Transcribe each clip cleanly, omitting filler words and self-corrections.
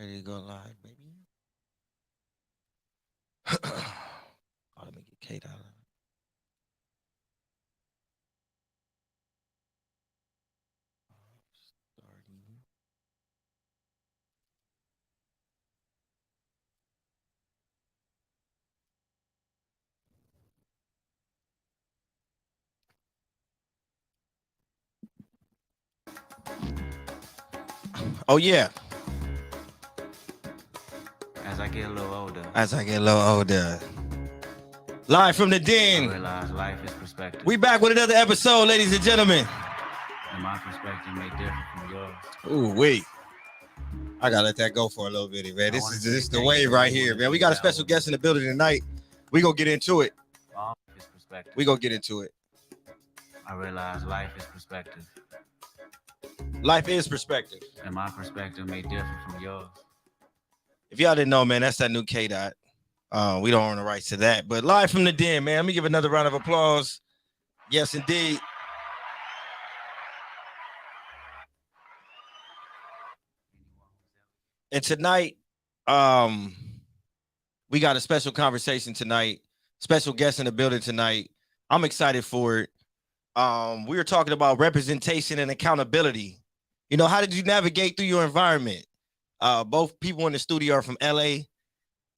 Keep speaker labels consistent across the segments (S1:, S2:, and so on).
S1: Ready to go live, baby. Oh, let me get Kate out of it. Starting. Oh yeah.
S2: As I get a little older,
S1: As I get a little older. Live from the
S2: I
S1: den.
S2: realize life is perspective.
S1: We back with another episode, ladies and gentlemen.
S2: And my perspective may differ from yours.
S1: Ooh, wait. I gotta let that go for a little bit, man. This is the wave right here, man. We got a special guest in the building tonight. We gonna get into it.
S2: Life is perspective.
S1: We gonna get into it.
S2: I realize life is perspective.
S1: Life is perspective.
S2: And my perspective may differ from yours.
S1: If y'all didn't know, man, that's that new K Dot. We don't own the rights to that. But live from the den, man. Let me give another round of applause. Yes, indeed. And tonight, we got a special conversation tonight. Special guest in the building tonight. I'm excited for it. We were talking about representation and accountability. You know, how did you navigate through your environment? Both people in the studio are from LA,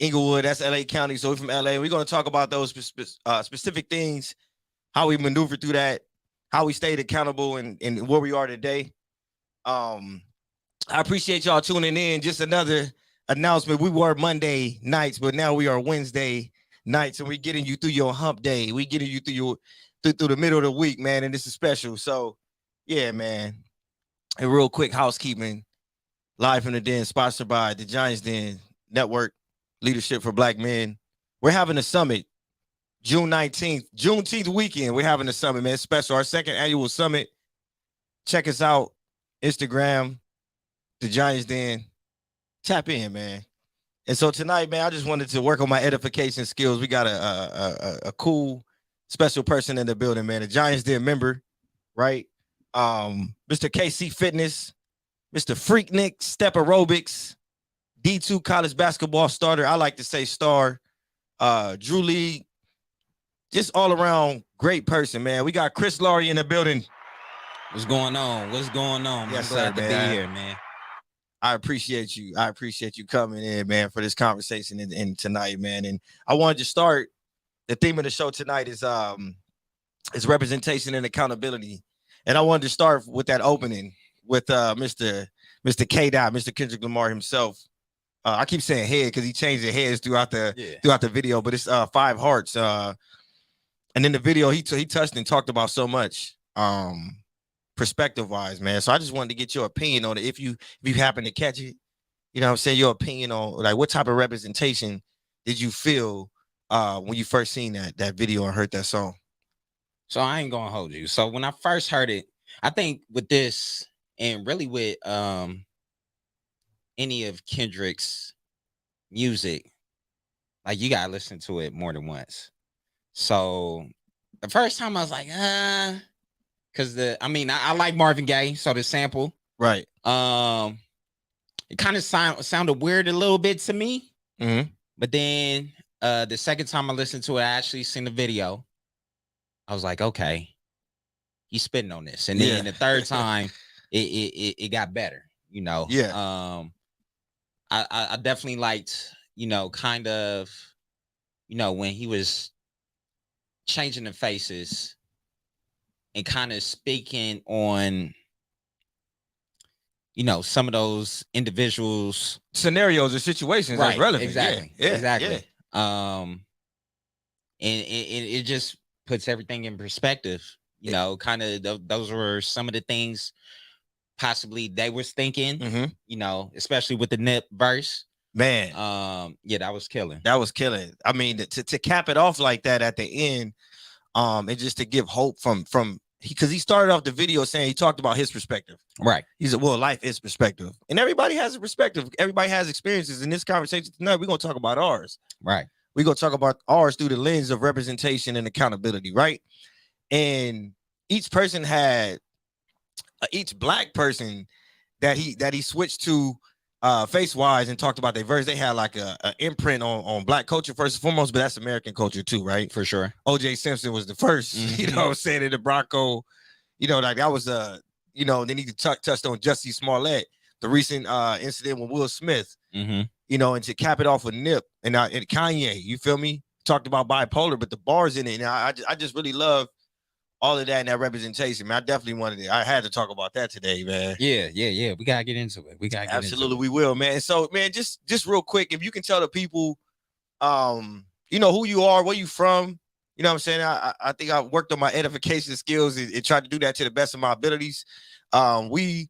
S1: Inglewood, that's LA County. So we're from LA. We're going to talk about those specific things, how we maneuvered through that, how we stayed accountable and where we are today. I appreciate y'all tuning in. Just another announcement. We were Monday nights, but now we are Wednesday nights, and we're getting you through your hump day. We're getting you through through the middle of the week, man, and this is special. So, yeah, man. And real quick housekeeping. Live from the Den, sponsored by the Giants Den Network, Leadership for Black Men. We're having a summit June 19th, Juneteenth weekend. We're having a summit, man. Special, our second annual summit. Check us out. Instagram, the Giants Den. Tap in, man. And so tonight, man, I just wanted to work on my edification skills. We got a cool, special person in the building, man. A Giants Den member, right? Mr. KC Fitness. Mr. Freaknik, Step Aerobics, D2 college basketball starter. I like to say star. Drew Lee, just all around great person, man. We got Chris Laurie in the building.
S3: What's going on? What's going on?
S1: Yes,
S3: I'm glad
S1: sir,
S3: to
S1: man.
S3: be here, man.
S1: I appreciate you. I appreciate you coming in, man, for this conversation and tonight, man. And I wanted to start. The theme of the show tonight is representation and accountability. And I wanted to start with that opening with Mr. K Dot, Mr. Kendrick Lamar himself. I keep saying head because he changed the heads throughout the video, but it's 5 hearts. And in the video, he touched and talked about so much perspective wise, man. So I just wanted to get your opinion on it. If you happen to catch it, you know what I'm saying, your opinion on like what type of representation did you feel when you first seen that video and heard that song?
S3: So I ain't gonna hold you. So when I first heard it, I think with this and really with any of Kendrick's music, like you gotta listen to it more than once. So the first time I was like, because I like Marvin Gaye, so the sample,
S1: right?
S3: It kind of sounded weird a little bit to me.
S1: Mm-hmm.
S3: But then the second time I listened to it, I actually seen the video. I was like, okay, he's spitting on this. And then the third time, it got better, you know.
S1: Yeah.
S3: I definitely liked, you know, kind of, you know, when he was changing the faces and kind of speaking on, you know, some of those individuals,
S1: scenarios or situations
S3: right,
S1: that's relevant.
S3: Exactly.
S1: Yeah.
S3: Exactly. Yeah. And it just puts everything in perspective, you know, kind of those were some of the things possibly they was thinking, you know, especially with the Nip verse.
S1: Man,
S3: yeah, that was killing.
S1: That was killing. I mean, to cap it off like that at the end, and just to give hope from because he started off the video saying he talked about his perspective.
S3: Right.
S1: He said, well, life is perspective. And everybody has a perspective. Everybody has experiences. In this conversation tonight, we're going to talk about ours.
S3: Right.
S1: We're going to talk about ours through the lens of representation and accountability, right? And each person had, each black person that he switched to face wise and talked about their verse. They had like a imprint on black culture first and foremost, but that's American culture too, right?
S3: For sure.
S1: OJ Simpson was the 1st, you know what I'm saying, in the Bronco, you know, like that was you know, then he touched on Jussie Smollett, the recent incident with Will Smith, you know, and to cap it off with Nip and Kanye, you feel me? Talked about bipolar, but the bars in it, and I just really love all of that and that representation, man. I definitely wanted it. I had to talk about that today, man.
S3: Yeah. We gotta get into it.
S1: Absolutely, we will, man. So, man, just real quick, if you can tell the people, you know, who you are, where you from. You know what I'm saying? I think I've worked on my edification skills and tried to do that to the best of my abilities. We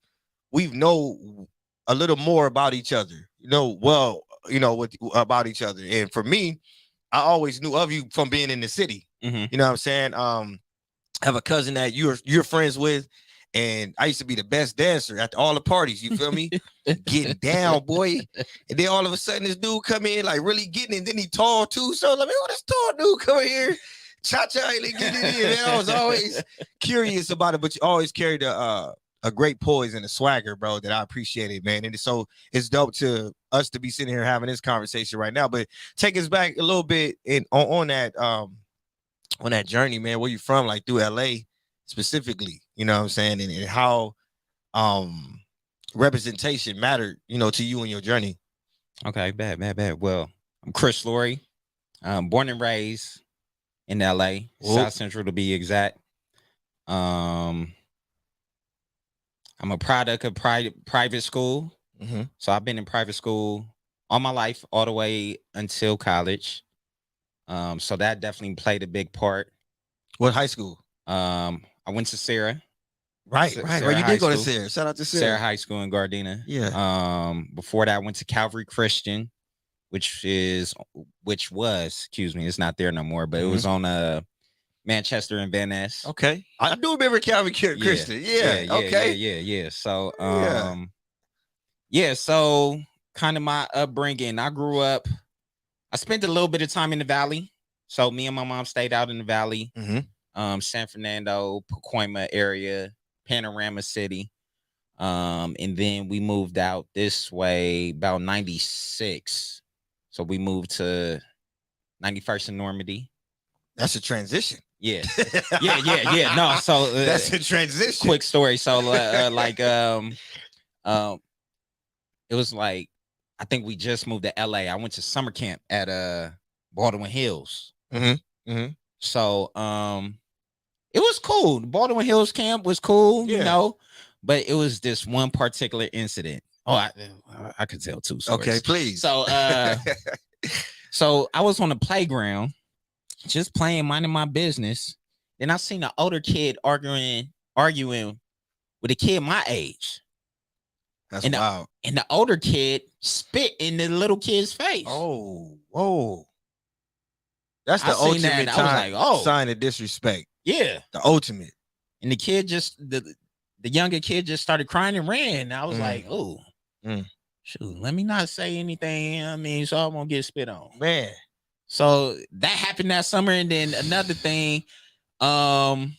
S1: know a little more about each other, you know, about each other. And for me, I always knew of you from being in the city. You know what I'm saying? I have a cousin that you're friends with, and I used to be the best dancer at all the parties. You feel me? Getting down, boy. And then all of a sudden, this dude come in like really getting it. And then he tall too. So like, man, what this tall dude come here? Cha-cha, like, get it in. Man, I was always curious about it, but you always carried a great poise and a swagger, bro, that I appreciated, man. And so it's dope to us to be sitting here having this conversation right now. But take us back a little bit on that journey, man. Where you from, like through LA specifically, you know what I'm saying, and how representation mattered, you know, to you and your journey.
S3: Okay, bad. Well, I'm Chris Laurie. Born and raised in LA, South Central to be exact. I'm a product of private school. So I've been in private school all my life, all the way until college. So that definitely played a big part.
S1: What high school?
S3: I went to Sarah.
S1: Right. You did go to Sarah. Shout out to Sarah.
S3: Sarah High School in Gardena.
S1: Yeah.
S3: Before that, I went to Calvary Christian, which was, excuse me, it's not there no more, but it was on Manchester and Van Ness.
S1: Okay. I do remember Calvary Christian. Yeah. Okay.
S3: Yeah. So so kind of my upbringing. I spent a little bit of time in the Valley. So me and my mom stayed out in the Valley, San Fernando, Pacoima area, Panorama City. And then we moved out this way about 96. So we moved to 91st and Normandy.
S1: That's a transition.
S3: Yeah. No, so
S1: that's a transition.
S3: Quick story. So it was like, I think we just moved to LA. I went to summer camp at Baldwin Hills. So it was cool. The Baldwin Hills camp was cool, you know, but it was this one particular incident. Oh, I could tell two stories.
S1: Okay, please.
S3: So so I was on the playground just playing, minding my business. Then I seen an older kid arguing with a kid my age.
S1: That's wild.
S3: And the older kid spit in the little kid's face.
S1: Oh, whoa. That's the ultimate sign of disrespect.
S3: Yeah.
S1: The ultimate.
S3: And the kid the younger kid just started crying and ran. I was like, oh, shoot, let me not say anything. I mean, so I won't get spit on.
S1: Man.
S3: So that happened that summer. And then another thing, Baldwin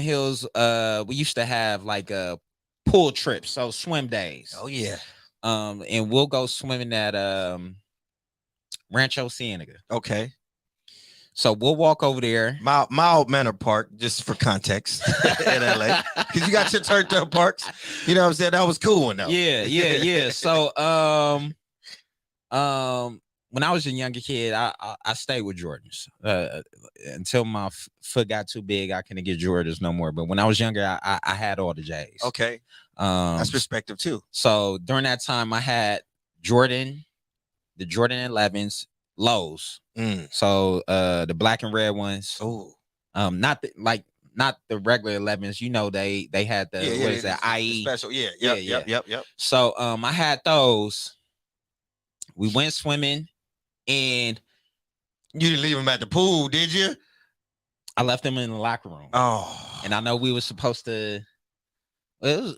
S3: Hills, we used to have like a pool trip, so swim days.
S1: Oh yeah.
S3: And we'll go swimming at Rancho Cienega.
S1: Okay.
S3: So we'll walk over there.
S1: Mild Manor Park, just for context, in LA. Because you got your turned up parks. You know what I'm saying? That was cool one though.
S3: Yeah. So when I was a younger kid, I stayed with Jordans until my foot got too big. I couldn't get Jordans no more. But when I was younger, I had all the J's.
S1: Okay, that's perspective too.
S3: So during that time, I had the Jordan 11s, lows. So the black and red ones.
S1: Oh,
S3: not the regular 11s. You know, they had the what is that? IE
S1: special. Yep.
S3: So I had those. We went swimming. And
S1: you didn't leave them at the pool, did you?
S3: I left them in the locker room.
S1: Oh,
S3: and I know we were supposed to. Well,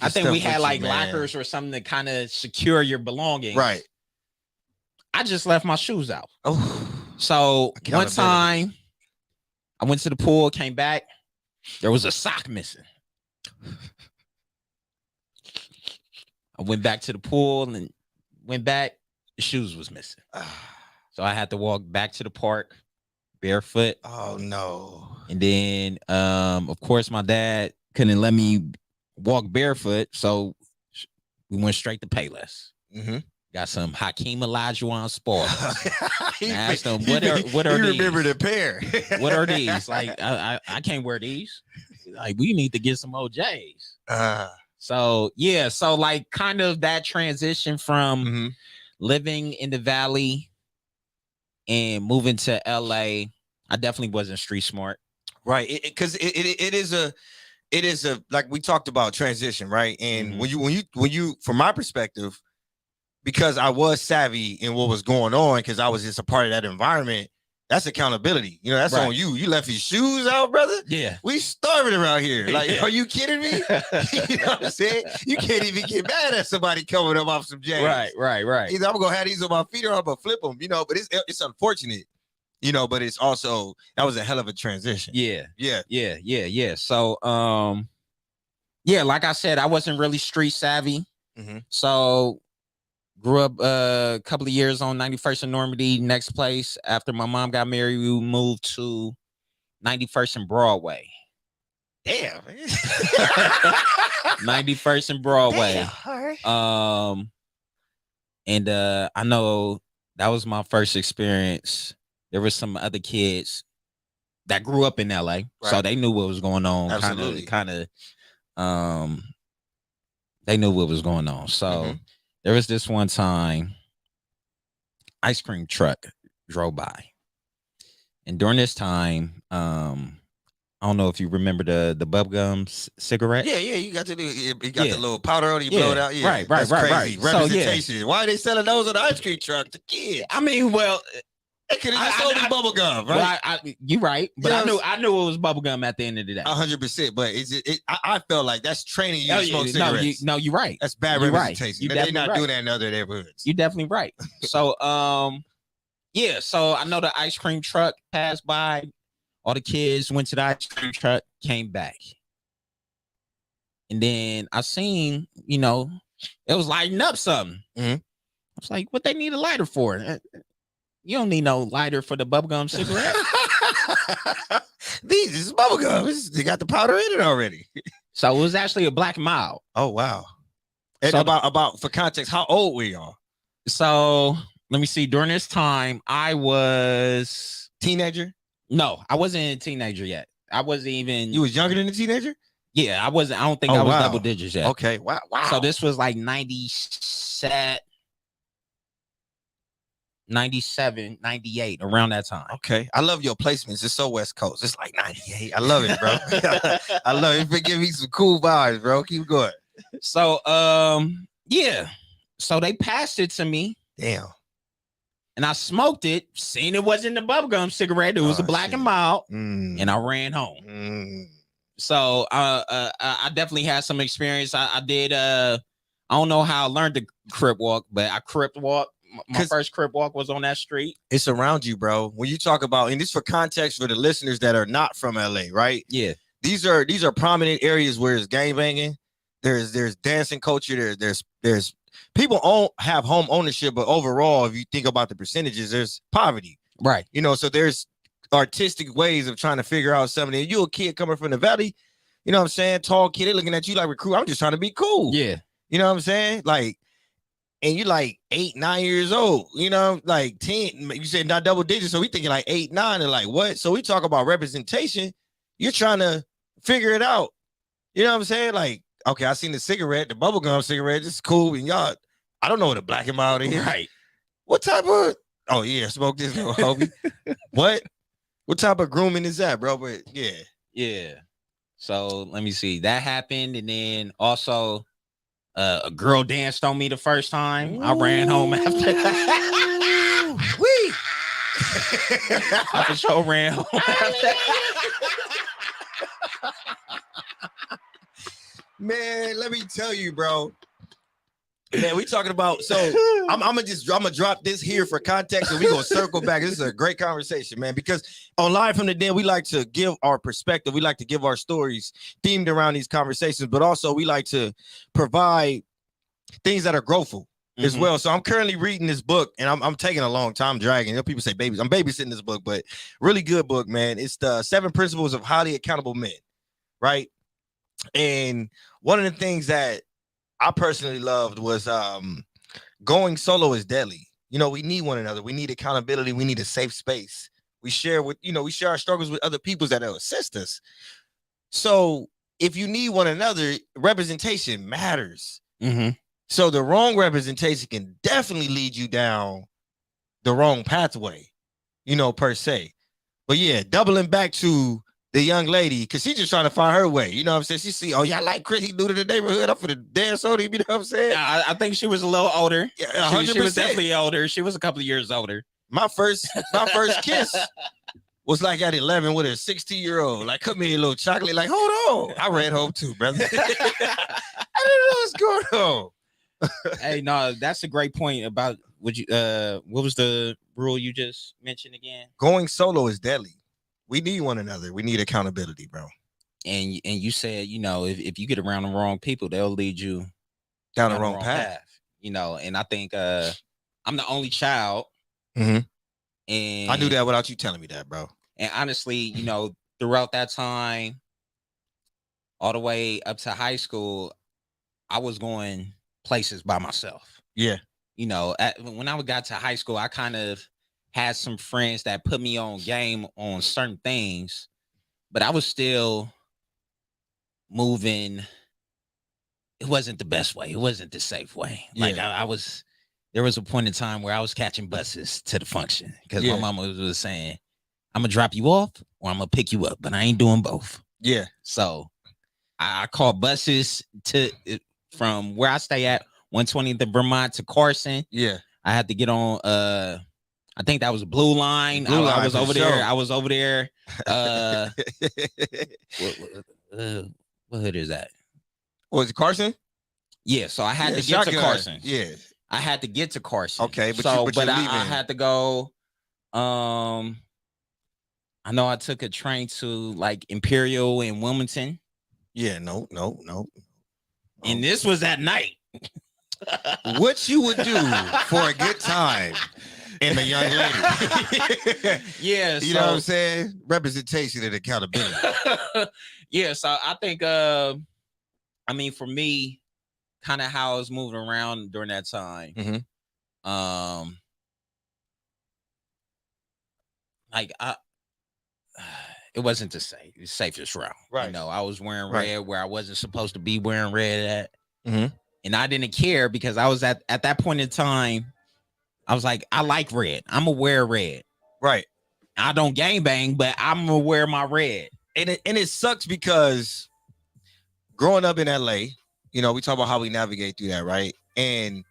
S3: I think we had like lockers or something to kind of secure your belongings.
S1: Right.
S3: I just left my shoes out.
S1: Oh,
S3: so one time I went to the pool, came back, there was a sock missing. I went back to the pool and went back. The shoes was missing. So I had to walk back to the park barefoot.
S1: Oh no.
S3: And then of course my dad couldn't let me walk barefoot. So we went straight to Payless.
S1: Mm-hmm.
S3: Got some Hakeem Olajuwon sports. I asked them, what are
S1: you
S3: these?
S1: remember the pair.
S3: What are these? Like, I can't wear these. Like, we need to get some OJs. So yeah, so like kind of that transition from living in the Valley and moving to LA. I definitely wasn't street smart.
S1: Right. Because it is a like we talked about transition, right? And when you from my perspective, because I was savvy in what was going on, because I was just a part of that environment, that's accountability. You know, that's on you. You left your shoes out, brother.
S3: Yeah.
S1: We starving around here. Like, are you kidding me? You know what I'm saying? You can't even get mad at somebody coming up off some jams.
S3: Right.
S1: Either I'm gonna have these on my feet or I'm gonna flip them, you know, but it's unfortunate, you know, but it's also, that was a hell of a transition.
S3: Yeah. So yeah, like I said, I wasn't really street savvy. So grew up a couple of years on 91st and Normandy. Next place after my mom got married, we moved to 91st and Broadway.
S1: Damn.
S3: 91st and Broadway.
S1: Damn.
S3: And I know that was my first experience. There were some other kids that grew up in LA, so they knew what was going on.
S1: Absolutely.
S3: Kind of they knew what was going on. So there was this one time, ice cream truck drove by. And during this time, I don't know if you remember the bubblegum cigarette.
S1: Yeah, you got to do. You got the little powder on it, you blow it out. Yeah,
S3: right.
S1: Crazy. Representation.
S3: So,
S1: Why are they selling those on the ice cream truck to kids?
S3: I mean, well,
S1: they could have just sold me bubble gum, right?
S3: Well, you're right, but I knew it was bubble gum at the end of the day.
S1: 100%. But I felt like that's training you to smoke cigarettes.
S3: No, you're right.
S1: That's bad representation.
S3: They're
S1: not doing that in other neighborhoods.
S3: You're definitely right. So yeah, so I know the ice cream truck passed by. All the kids went to the ice cream truck, came back. And then I seen, you know, it was lighting up something. I was like, what they need a lighter for? You don't need no lighter for the bubblegum cigarette.
S1: These is bubblegum. They got the powder in it already.
S3: So it was actually a Black and Mild.
S1: Oh, wow. And
S3: so
S1: about for context, how old were y'all?
S3: So let me see. During this time, I was
S1: teenager.
S3: No, I wasn't a teenager yet. I wasn't even.
S1: You was younger than a teenager?
S3: Yeah, I wasn't. I don't think I was double digits yet.
S1: Okay, wow.
S3: So this was like 97, 98, around that time.
S1: Okay, I love your placements. It's so West Coast. It's like 98. I love it, bro. I love it. It give me some cool vibes, bro. Keep going.
S3: So, yeah. So they passed it to me.
S1: Damn.
S3: And I smoked it, seen it wasn't the bubblegum cigarette. It was a Black and Mild, and I ran home. So I definitely had some experience. I did. I don't know how I learned to crip walk, but I crip walk. My first crip walk was on that street.
S1: It's around you, bro. When you talk about, and this for context for the listeners that are not from LA, right?
S3: Yeah.
S1: These are prominent areas where it's gangbanging. There's dancing culture. There's people have home ownership, but overall, if you think about the percentages, there's poverty.
S3: Right.
S1: You know, so there's artistic ways of trying to figure out something. You a kid coming from the Valley, you know what I'm saying? Tall kid, they looking at you like recruit. I'm just trying to be cool.
S3: Yeah.
S1: You know what I'm saying? Like, and you like 8, 9 years old, you know, like 10, you said not double digits. So we thinking like 8, 9 and like what? So we talk about representation. You're trying to figure it out. You know what I'm saying? Like, okay, I seen the cigarette, the bubblegum cigarette. This is cool. And y'all, I don't know what a Black and Mild is.
S3: Right.
S1: What type of, oh yeah, smoke this little homie. What type of grooming is that, bro? But yeah.
S3: Yeah. So let me see. That happened. And then also a girl danced on me the first time. I ran home after that.
S1: Wee.
S3: I for sure ran home after
S1: Man, let me tell you, bro. Man, we talking about, so I'm gonna drop this here for context and we're gonna circle back. This is a great conversation, man, because on Live from the Den, we like to give our perspective, we like to give our stories themed around these conversations, but also we like to provide things that are growthful as
S3: Mhm.
S1: well. So I'm currently reading this book, and I'm taking a long time dragging. You know, people say babies. I'm babysitting this book, but really good book, man. It's the 7 Principles of Highly Accountable Men, right? And one of the things that I personally loved was going solo is deadly. You know, we need one another. We need accountability. We need a safe space. We share we share our struggles with other people that will assist us. So if you need one another, representation matters.
S3: Mhm.
S1: So the wrong representation can definitely lead you down the wrong pathway, per se. But yeah, doubling back to the young lady, because she's just trying to find her way. You know what I'm saying? She see, oh, yeah, I like Chris. He new to the neighborhood. I'm for the dance on him. You know what I'm saying?
S3: I think she was a little older.
S1: Yeah,
S3: She was
S1: 100%.
S3: definitely older. She was a couple of years older.
S1: My first kiss was like at 11 with a 16-year-old. Like, come here, little chocolate. Like, hold on. I ran home too, brother. I didn't know what's going on.
S3: Hey, no, that's a great point about what was the rule you just mentioned again?
S1: Going solo is deadly. We need one another. We need accountability, bro.
S3: And you said, if you get around the wrong people, they'll lead you
S1: Down the wrong path.
S3: And I think I'm the only child.
S1: Mhm.
S3: And
S1: I knew that without you telling me that, bro.
S3: And honestly, throughout that time, all the way up to high school, I was going places by myself.
S1: Yeah.
S3: When I got to high school, I kind of had some friends that put me on game on certain things, but I was still moving. It wasn't the best way. It wasn't the safe way. Like there was a point in time where I was catching buses to the function because my mama was saying, I'm gonna drop you off or I'm gonna pick you up, but I ain't doing both.
S1: Yeah.
S3: So I called buses from where I stay at 120th of Vermont to Carson.
S1: Yeah.
S3: I had to get on I think that was Blue Line. I was over there. I was over there. What hood is that?
S1: Was it Carson?
S3: Yeah, so I had to get to Carson.
S1: Yeah.
S3: I had to get to Carson.
S1: Okay, but I
S3: had to go. I know I took a train to like Imperial in Wilmington.
S1: Yeah, no.
S3: And this was at night.
S1: What you would do for a good time in a young lady.
S3: Yeah.
S1: You know what I'm saying? Representation and accountability.
S3: Yeah, so I think for me, kind of how I was moving around during that time.
S1: Mm-hmm.
S3: It wasn't the safest route.
S1: Right.
S3: I was wearing red where I wasn't supposed to be wearing red at.
S1: Mm-hmm.
S3: And I didn't care because I was at that point in time, I was like, I like red. I'm gonna wear red.
S1: Right.
S3: I don't gangbang, but I'm gonna wear my red.
S1: And it sucks because growing up in LA, we talk about how we navigate through that, right? And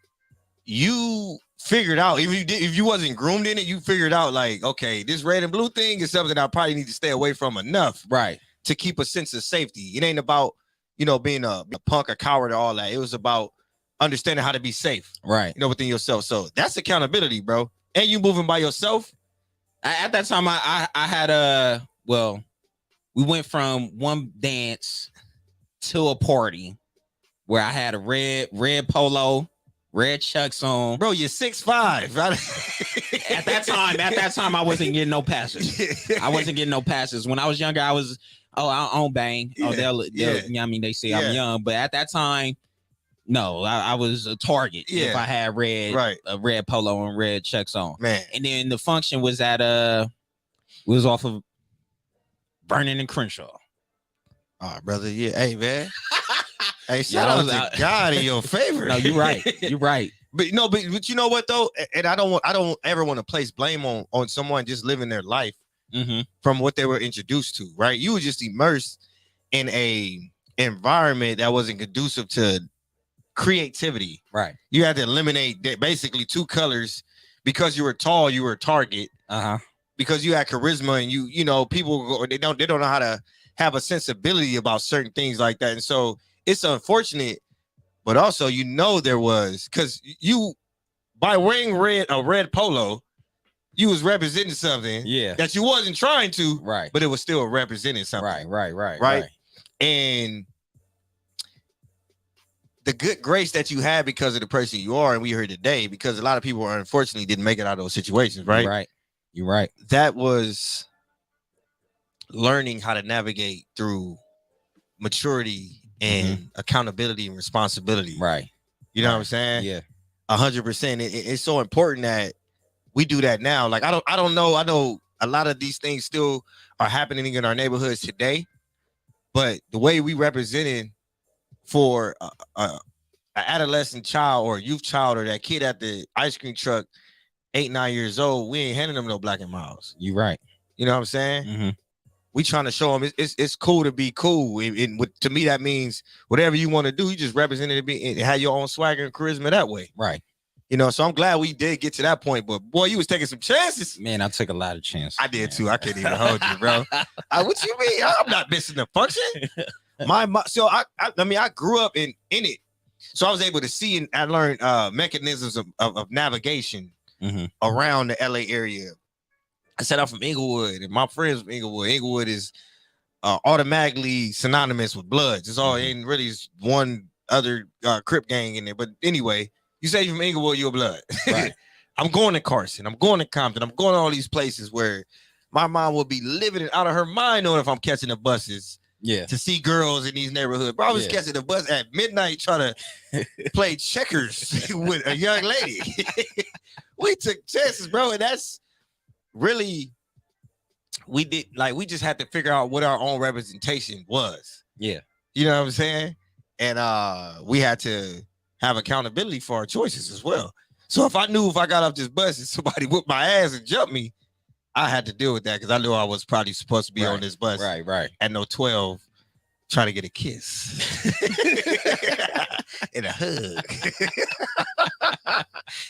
S1: you figured out, if you wasn't groomed in it, you figured out like, okay, this red and blue thing is something I probably need to stay away from enough,
S3: right,
S1: to keep a sense of safety. It ain't about being a punk, a coward, or all that. It was about understanding how to be safe,
S3: right?
S1: Within yourself. So that's accountability, bro. And you moving by yourself.
S3: At that time, I had we went from one dance to a party where I had a red polo, red chucks on.
S1: Bro, you're 6'5". Right?
S3: At that time, I wasn't getting no passes. I wasn't getting no passes. When I was younger, I was, I don't bang.
S1: Yeah.
S3: They'll they say I'm young. But at that time, no, I was a target if I had a red polo and red chucks on.
S1: Man.
S3: And then the function was at was off of Vernon and Crenshaw.
S1: Oh, brother, yeah. Hey, man. Hey, shout out to God in your favor.
S3: No, you're right. You're right.
S1: But you know what though? And I don't ever want to place blame on someone just living their life from what they were introduced to, right? You were just immersed in a environment that wasn't conducive to creativity.
S3: Right.
S1: You had to eliminate basically 2 colors because you were tall, you were a target. Because you had charisma and people they don't know how to have a sensibility about certain things like that. And so it's unfortunate, but also there was, because you, by wearing a red polo, you was representing something that you wasn't trying to,
S3: right? But
S1: it was still representing something,
S3: right.
S1: And the good grace that you had because of the person you are, and we heard today, because a lot of people are unfortunately didn't make it out of those situations, right?
S3: You're right.
S1: That was learning how to navigate through maturity and accountability and responsibility.
S3: Right.
S1: You know what I'm saying?
S3: Yeah.
S1: 100%. It's so important that we do that now. Like, I don't know. I know a lot of these things still are happening in our neighborhoods today, but the way we represented for an adolescent child or a youth child or that kid at the ice cream truck, 8-9 years old, we ain't handing them no Black and Miles.
S3: You're right.
S1: You know what I'm saying? We trying to show them it's cool to be cool. To me, that means whatever you want to do, you just represent it and have your own swagger and charisma that way.
S3: Right.
S1: You know, so I'm glad we did get to that point. But boy, you was taking some chances.
S3: Man, I took a lot of chances.
S1: I did too. I can't even hold you, bro. What you mean? I'm not missing the function. So I grew up in it. So I was able to see and I learned mechanisms of navigation around the LA area. I said I'm from Inglewood, and my friends from Inglewood. Inglewood is automatically synonymous with Bloods. It's all in really one other Crip gang in there. But anyway, you say you're from Inglewood, you're a Blood. Right. I'm going to Carson. I'm going to Compton. I'm going to all these places where my mom will be living it out of her mind knowing if I'm catching the buses. Yeah. To see girls in these neighborhoods. Bro, I was catching the bus at midnight trying to play checkers with a young lady. We took chances, bro, and that's really we just had to figure out what our own representation was. Yeah. You know what I'm saying? And we had to have accountability for our choices as well. So if I knew if I got off this bus and somebody whooped my ass and jumped me, I had to deal with that because I knew I was probably supposed to be on this bus. Right. At no 12 trying to get a kiss and a hug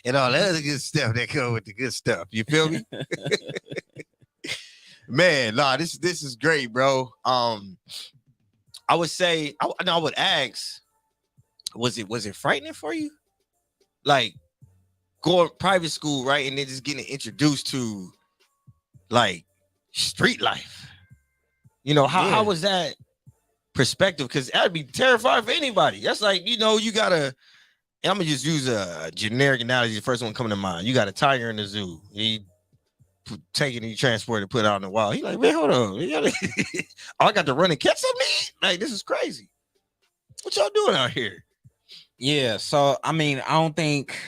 S1: and all that other good stuff that come with the good stuff. You feel me? Man, nah, this is great, bro. I would say I would ask, was it frightening for you? Like going private school, right? And then just getting introduced to like street life. You know, how was that perspective? Because that'd be terrifying for anybody. That's like, you know, you gotta, and I'm gonna just use a generic analogy, the first one coming to mind. You got a tiger in the zoo. He taking the transport and put it out in the wild. He like, man, hold on. I got to run and catch something? Like, this is crazy. What y'all doing out here?
S3: Yeah, so I mean, I don't think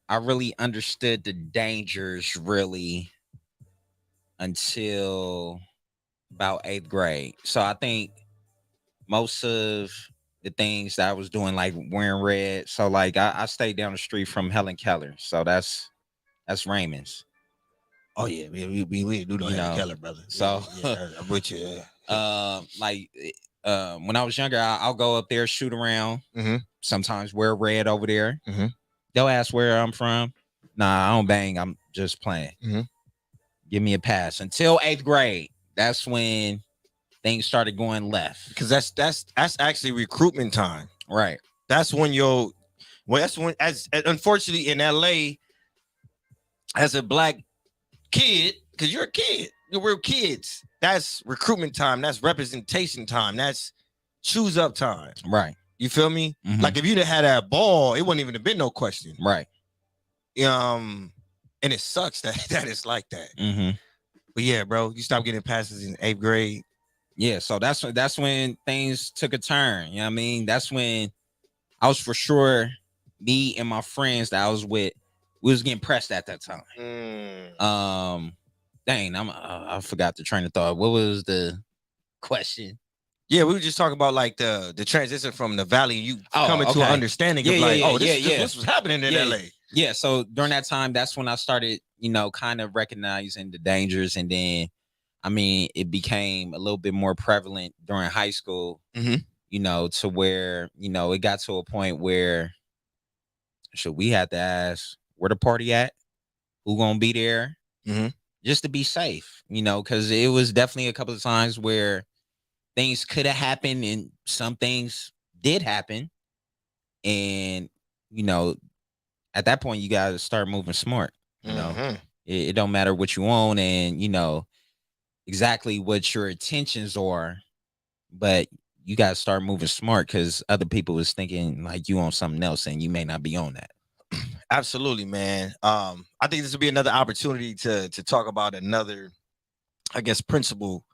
S3: I really understood the dangers really until about 8th grade. So I think most of the things that I was doing, like wearing red. So like I stayed down the street from Helen Keller. So that's Raymond's.
S1: Oh yeah, we do know Helen Keller, brother.
S3: So
S1: I'm with you.
S3: When I was younger, I'll go up there, shoot around. Sometimes wear red over there. They'll ask where I'm from. Nah, I don't bang. I'm just playing. Give me a pass. Until 8th grade, that's when things started going left.
S1: Because that's actually recruitment time,
S3: right?
S1: That's when as unfortunately in LA, as a Black kid, because you're a kid, we're kids. That's recruitment time. That's representation time. That's choose up time.
S3: Right.
S1: You feel me? Like if you'd have had that ball, it wouldn't even have been no question.
S3: Right.
S1: And it sucks that it's like that. But yeah, bro, you stopped getting passes in 8th grade.
S3: Yeah, so that's when things took a turn. You know what I mean? That's when I was for sure, me and my friends that I was with, we was getting pressed at that time. Dang, I forgot the train of thought. What was the question?
S1: Yeah, we were just talking about like the transition from the valley, you coming to an understanding of this was happening in LA.
S3: Yeah, so during that time, that's when I started, you know, kind of recognizing the dangers. And then, I mean, it became a little bit more prevalent during high school, you know, to where, you know, it got to a point where we had to ask where the party at, who gonna be there, just to be safe, you know, because it was definitely a couple of times where things could have happened and some things did happen. And, you know, at that point, you got to start moving smart. You know, it don't matter what you own and, you know, exactly what your intentions are, but you got to start moving smart because other people was thinking like you on something else and you may not be on that.
S1: Absolutely, man. I think this will be another opportunity to talk about another, I guess, principle,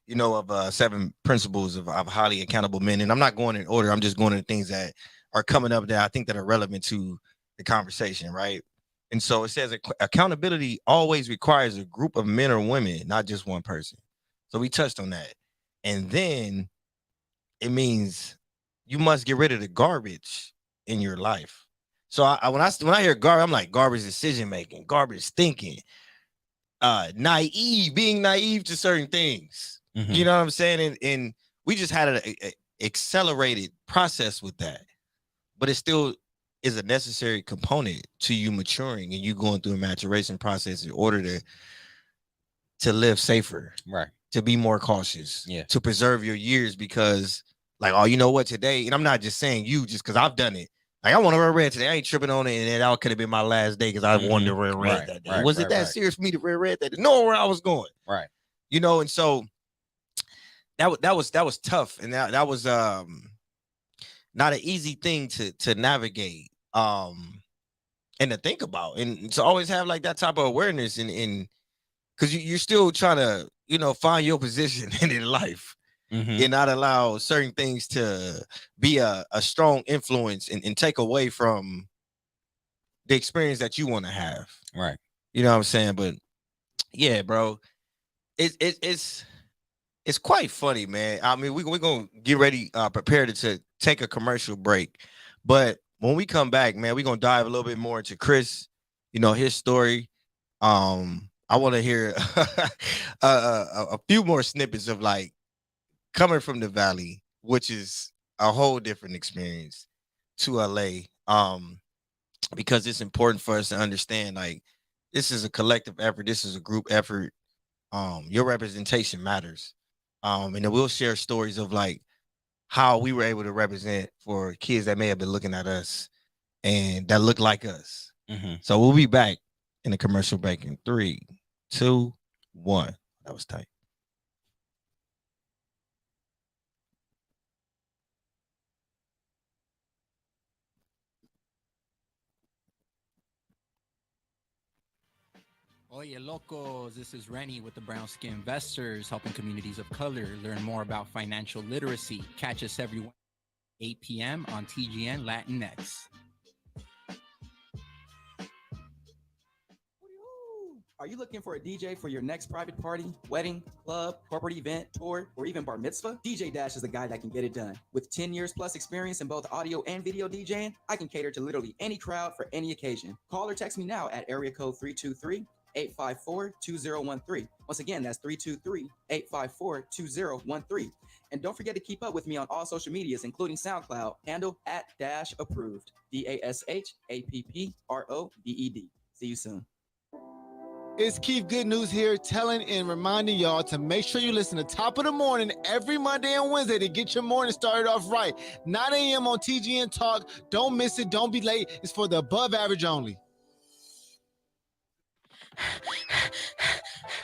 S1: of 7 principles of highly accountable men. And I'm not going in order. I'm just going to things that are coming up that I think that are relevant to the conversation, right? And so it says accountability always requires a group of men or women, not just one person. So we touched on that. And then it means you must get rid of the garbage in your life. So when I hear garbage, I'm like garbage decision making, garbage thinking, being naive to certain things.
S3: Mhm.
S1: You know what I'm saying? And we just had an accelerated process with that, but it still is a necessary component to you maturing and you going through a maturation process in order to live safer,
S3: Right.
S1: to be more cautious,
S3: Yeah.
S1: to preserve your years. Because like, oh, you know what, today, and I'm not just saying you just because I've done it. Like, I want to wear red today. I ain't tripping on it, and that could have been my last day because I wanted to wear red
S3: Right,
S1: that day.
S3: right,
S1: Was it
S3: right,
S1: that
S3: right.
S1: serious for me to wear red that day? Know where I was going,
S3: Right.
S1: And so that was tough, and that was not an easy thing to navigate, and to think about, and to always have like that type of awareness, and because you're still trying to find your position in life.
S3: Mhm.
S1: And not allow certain things to be a strong influence and take away from the experience that you want to have.
S3: Right.
S1: You know what I'm saying? But yeah, bro, it's quite funny, man. I mean, we're gonna get ready, prepared to take a commercial break. But when we come back, man, we're gonna dive a little bit more into Chris, his story. I want to hear a few more snippets of like coming from the valley, which is a whole different experience, to LA. Because it's important for us to understand like this is a collective effort, this is a group effort. Your representation matters. And then we'll share stories of like how we were able to represent for kids that may have been looking at us and that look like us.
S3: Mhm.
S1: So we'll be back in the commercial break in 3, 2, 1. That was tight.
S4: Oye, locos, this is Rennie with the Brown Skin Investors, helping communities of color learn more about financial literacy. Catch us every Wednesday, 8 p.m. on TGN Latinx.
S5: Are you looking for a DJ for your next private party, wedding, club, corporate event, tour, or even bar mitzvah? DJ Dash is the guy that can get it done. With 10 years plus experience in both audio and video DJing, I can cater to literally any crowd for any occasion. Call or text me now at area code 323-854-2013. Once again, that's 323-854-2013. And don't forget to keep up with me on all social medias, including SoundCloud, handle @approved, DASHAPPROVED. See you soon.
S6: It's Keith Good News here, telling and reminding y'all to make sure you listen to Top of the Morning every Monday and Wednesday to get your morning started off right. 9 a.m. on TGN Talk. Don't miss it. Don't be late. It's for the above average only.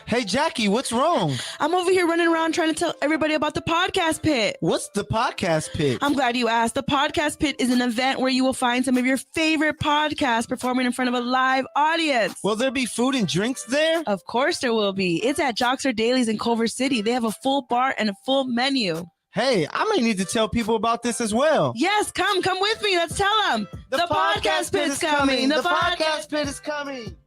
S6: Hey, Jackie, what's wrong?
S7: I'm over here running around trying to tell everybody about the Podcast Pit.
S6: What's the Podcast Pit?
S7: I'm glad you asked. The Podcast Pit is an event where you will find some of your favorite podcasts performing in front of a live audience.
S6: Will there be food and drinks there?
S7: Of course there will be. It's at Joxer Dailies in Culver City. They have a full bar and a full menu.
S6: Hey, I may need to tell people about this as well.
S7: Yes, come with me. Let's tell them. The Podcast Pit is coming.
S6: The Podcast Pit is coming.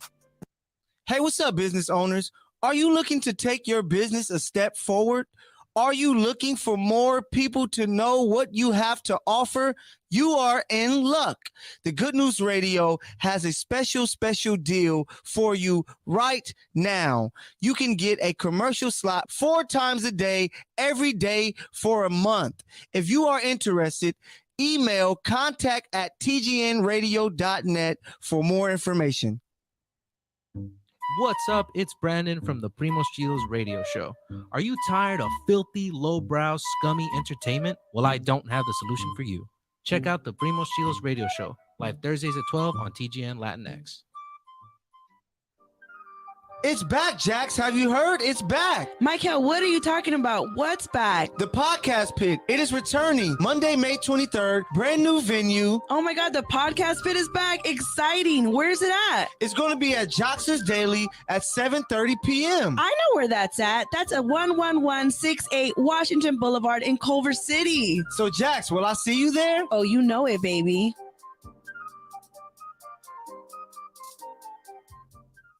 S6: Hey, what's up, business owners? Are you looking to take your business a step forward? Are you looking for more people to know what you have to offer? You are in luck. The Good News Radio has a special deal for you right now. You can get a commercial slot 4 times a day, every day for a month. If you are interested, email contact@tgnradio.net for more information.
S8: What's up? It's Brandon from the Primos Chilos radio show. Are you tired of filthy, lowbrow, scummy entertainment? Well, I don't have the solution for you. Check out the Primos Chilos radio show, live Thursdays at 12 on TGN Latinx.
S6: It's back, Jax. Have you heard? It's back.
S7: Michael, what are you talking about? What's back?
S6: The podcast pit. It is returning Monday, May 23rd. Brand new venue.
S7: Oh my God, the podcast pit is back. Exciting. Where's it at?
S6: It's going to be at Jox's Daily at 7:30 p.m.
S7: I know where that's at. That's at 11168 Washington Boulevard in Culver City.
S6: So, Jax, will I see you there?
S7: Oh, you know it, baby.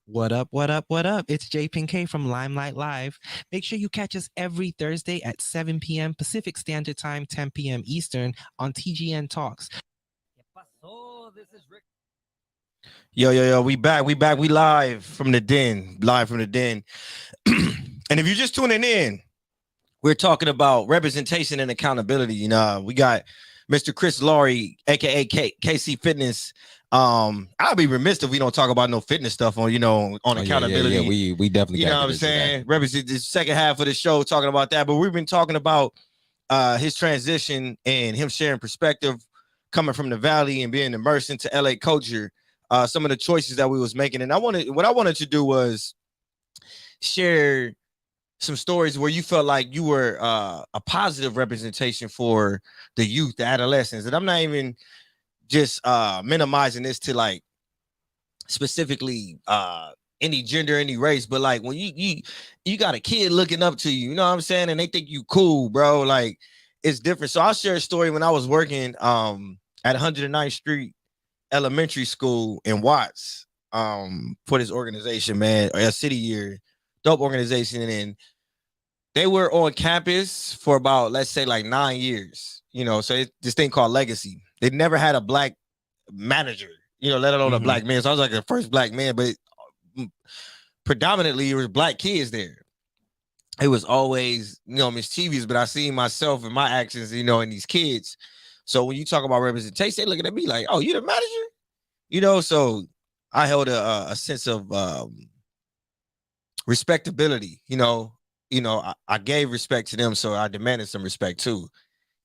S8: What up, what up, what up? It's Jay Pinkay from Limelight Live. Make sure you catch us every Thursday at 7 p.m. Pacific Standard Time, 10 p.m. Eastern on TGN Talks.
S1: Yo, we back, we live from the den, And if you're just tuning in, we're talking about representation and accountability. You know, we got Mr. Chris Laurie, aka KC Fitness. I'll be remiss if we don't talk about no fitness stuff on accountability.
S3: Yeah, we definitely.
S1: You know what I'm saying? Represent the second half of the show talking about that, but we've been talking about his transition and him sharing perspective coming from the Valley and being immersed into LA culture. Some of the choices that we was making, and what I wanted to do was share some stories where you felt like you were a positive representation for the youth, the adolescents, and I'm not even just minimizing this to like specifically any gender, any race, but like when you got a kid looking up to you, you know what I'm saying, and they think you cool, bro, like it's different. So I'll share a story when I was working at 109th Street Elementary School in Watts for this organization, man, a city year, dope organization, and they were on campus for about, let's say, like 9 years, you know, so it's this thing called legacy. They never had a black manager, you know, let alone a black man. So I was like the first black man, but predominantly it was black kids there. It was always, you know, mischievous, but I seen myself and my actions, you know, in these kids. So when you talk about representation, they looking at me like, oh, you the manager? You know, so I held a sense of respectability, you know, I gave respect to them, so I demanded some respect too.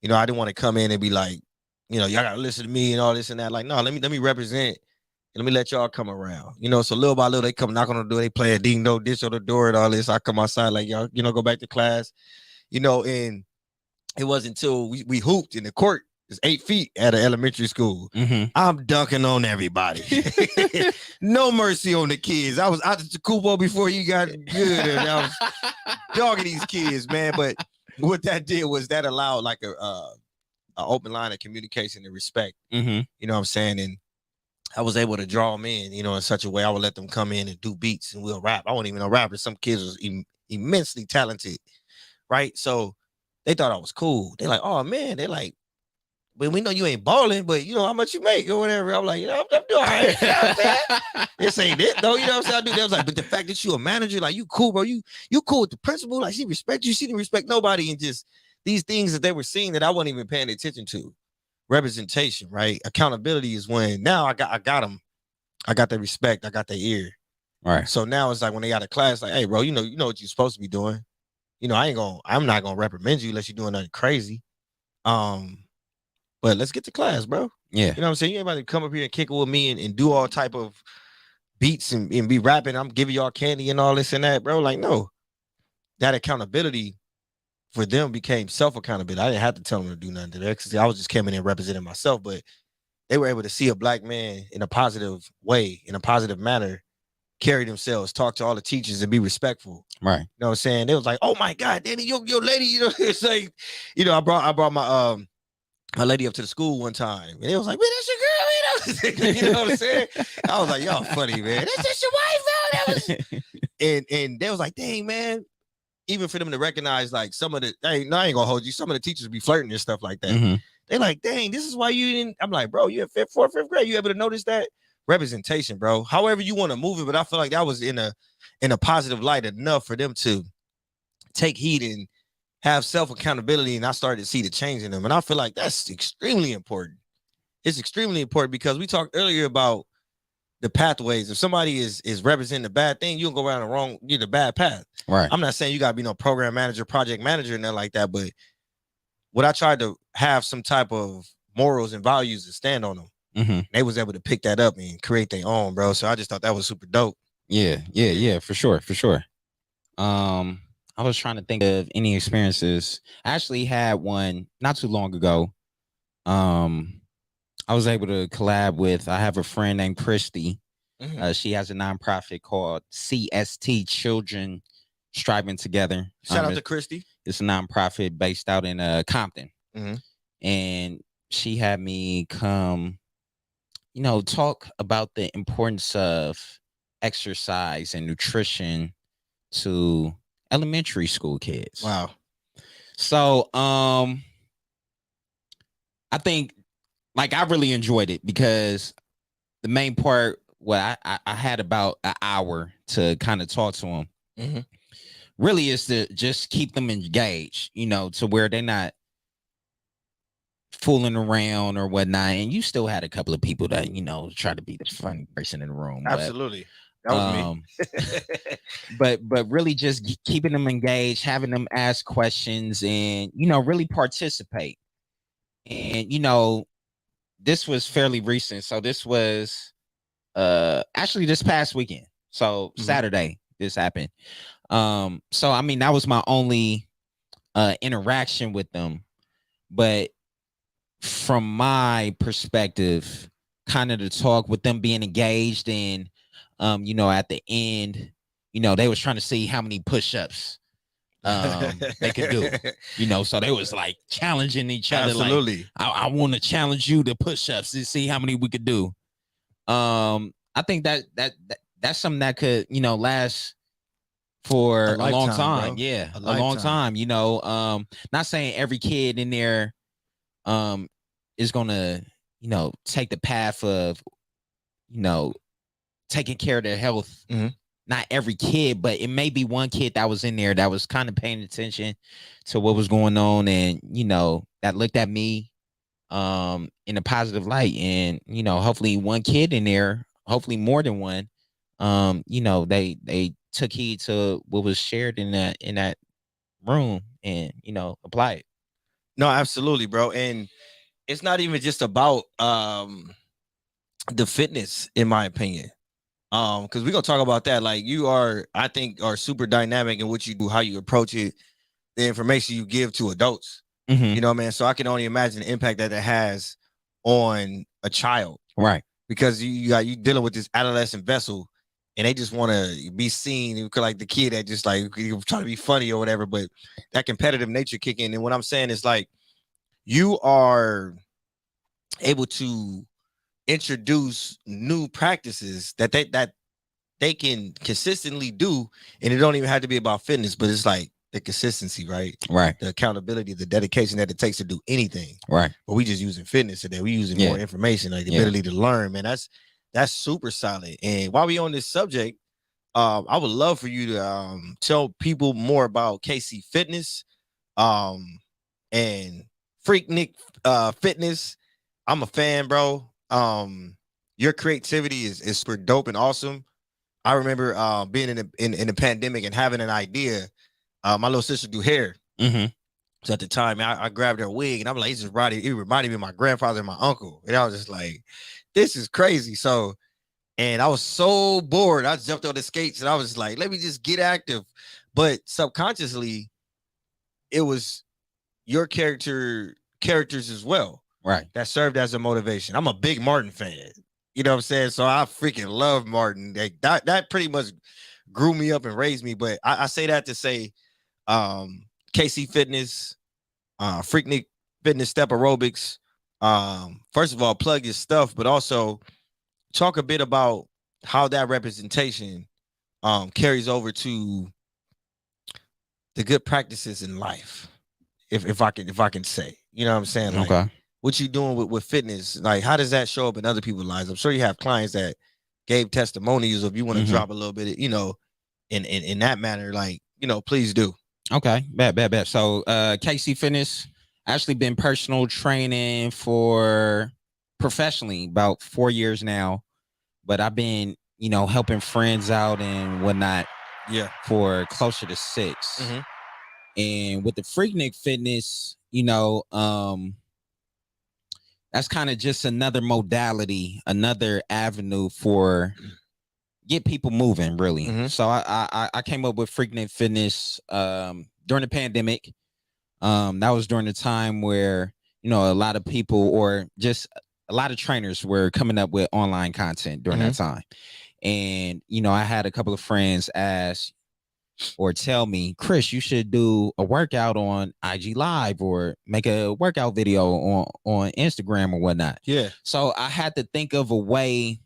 S1: You know, I didn't want to come in and be like, you know, y'all gotta listen to me and all this and that. Like, no, let me represent and let me let y'all come around. You know, so little by little, they come knock on the door, they play a ding dong ditch on the door and all this. I come outside like, y'all, you know, go back to class, you know, and it wasn't until we hooped in the court. It's 8 feet at an elementary school. I'm dunking on everybody. No mercy on the kids. I was out at the Kubo before you got good, and I was dogging these kids, man. But what that did was that allowed like a open line of communication and respect. You know what I'm saying? And I was able to draw them in, you know, in such a way I would let them come in and do beats and we'll rap. I wasn't even a rapper. Some kids was immensely talented, right? So they thought I was cool. They're like, oh man, they're like, but we know you ain't balling, but you know how much you make or whatever. I'm like, you know, I'm doing all right. You know what I'm saying? This ain't it though. You know what I'm saying? I do. They was like, but the fact that you a manager, like you cool, bro. You cool with the principal. Like she respect you. She didn't respect nobody. And just these things that they were seeing that I wasn't even paying attention to. Representation, right? Accountability is when now I got them. I got their respect. I got their ear.
S3: All right.
S1: So now it's like when they got a class, like, hey, bro, you know what you're supposed to be doing. You know, I'm not gonna reprimand you unless you're doing nothing crazy. But let's get to class, bro.
S3: Yeah.
S1: You know what I'm saying? You ain't about to come up here and kick it with me and do all type of beats and be rapping. I'm giving y'all candy and all this and that, bro. Like, no. That accountability for them became self-accountability. I didn't have to tell them to do nothing to that because I was just coming in representing myself, but they were able to see a black man in a positive way, in a positive manner, carry themselves, talk to all the teachers and be respectful.
S3: Right.
S1: You know what I'm saying? They was like, oh my God, Danny, your lady, you know, it's like, you know, I brought my lady up to the school one time, and it was like, man, that's your girl, you know, you know what I'm saying? I was like, y'all funny, man. That's just your wife, bro. That was, and they was like, dang, man. Even for them to recognize, like some of the, hey, no, I ain't gonna hold you. Some of the teachers be flirting and stuff like that. They like, dang, this is why you didn't. I'm like, bro, you in fourth, fifth grade. You able to notice that representation, bro? However you want to move it, but I feel like that was in a positive light enough for them to take heed and have self-accountability, and I started to see the change in them. And I feel like that's extremely important. It's extremely important because we talked earlier about the pathways. If somebody is representing the bad thing, you can go around the bad path.
S3: Right.
S1: I'm not saying you gotta be no program manager, project manager, and nothing like that, but what I tried to have some type of morals and values to stand on them. They was able to pick that up and create their own, bro. So I just thought that was super dope.
S3: Yeah, for sure. I was trying to think of any experiences. I actually had one not too long ago. I was able to collab with, I have a friend named Christy. She has a nonprofit called CST, Children Striving Together.
S1: Shout out to Christy.
S3: It's a nonprofit based out in Compton. And she had me come, talk about the importance of exercise and nutrition to elementary school kids.
S1: Wow.
S3: So I think I really enjoyed it because the main part, I had about an hour to kind of talk to them. Really is to just keep them engaged, to where they're not fooling around or whatnot. And you still had a couple of people that, try to be the funny person in the room.
S1: Absolutely. That was me.
S3: but really just keeping them engaged, having them ask questions and, really participate. And, this was fairly recent. So this was actually this past weekend. So Saturday this happened. So I mean, that was my only interaction with them. But from my perspective, kind of the talk with them being engaged and at the end, they was trying to see how many push-ups they could do, so they was like challenging each other.
S1: Absolutely.
S3: Like, I want to challenge you to push-ups to see how many we could do. I think that's something that could, last for a long time. Bro. Yeah, a long time. Not saying every kid in there is gonna, take the path of, taking care of their health. Not every kid, but it may be one kid that was in there that was kind of paying attention to what was going on and, that looked at me in a positive light. And, hopefully one kid in there, hopefully more than one, they took heed to what was shared in that room and, apply it.
S1: No, absolutely, bro. And it's not even just about the fitness, in my opinion. Because we're gonna talk about that. Like, you are, I think, are super dynamic in what you do, how you approach it, the information you give to adults. You know, man. So I can only imagine the impact that it has on a child,
S3: right?
S1: Because you dealing with this adolescent vessel, and they just want to be seen, like the kid that just like trying to be funny or whatever. But that competitive nature kick in, and what I'm saying is like you are able to introduce new practices that they can consistently do, and it don't even have to be about fitness, but it's like the consistency, right? The accountability, the dedication that it takes to do anything,
S3: right?
S1: But we just using fitness today. We using more information, like the ability to learn, man. That's super solid. And while we on this subject, I would love for you to tell people more about KC Fitness and Freaknik Fitness. I'm a fan, bro. Your creativity is super dope and awesome. I remember being in the pandemic and having an idea. My little sister do hair. So at the time, I grabbed her wig and I'm like, it reminded me of my grandfather and my uncle. And I was just like, this is crazy. So, and I was so bored. I jumped on the skates and I was like, let me just get active. But subconsciously, it was your characters as well.
S3: Right.
S1: That served as a motivation. I'm a big Martin fan. You know what I'm saying? So I freaking love Martin. That pretty much grew me up and raised me. But I say that to say KC Fitness, Freaknik Fitness, Step Aerobics. First of all, plug your stuff, but also talk a bit about how that representation carries over to the good practices in life. If I can say, you know what I'm saying? Like,
S3: okay.
S1: What you doing with fitness? Like, how does that show up in other people's lives? I'm sure you have clients that gave testimonials. If you want to drop a little bit, in that manner, like, please do.
S3: Okay, bet. So, KC Fitness, actually been personal training for professionally about 4 years now, but I've been, helping friends out and whatnot.
S1: Yeah,
S3: for closer to 6. And with the Freaknik Fitness, that's kind of just another modality, another avenue for get people moving, really.
S1: Mhm.
S3: So I came up with Freaking Fitness during the pandemic. That was during the time where, you know, a lot of people or just a lot of trainers were coming up with online content during that time. And, you know, I had a couple of friends ask or tell me, Chris, you should do a workout on IG Live or make a workout video on Instagram or whatnot.
S1: Yeah.
S3: So I had to think of a way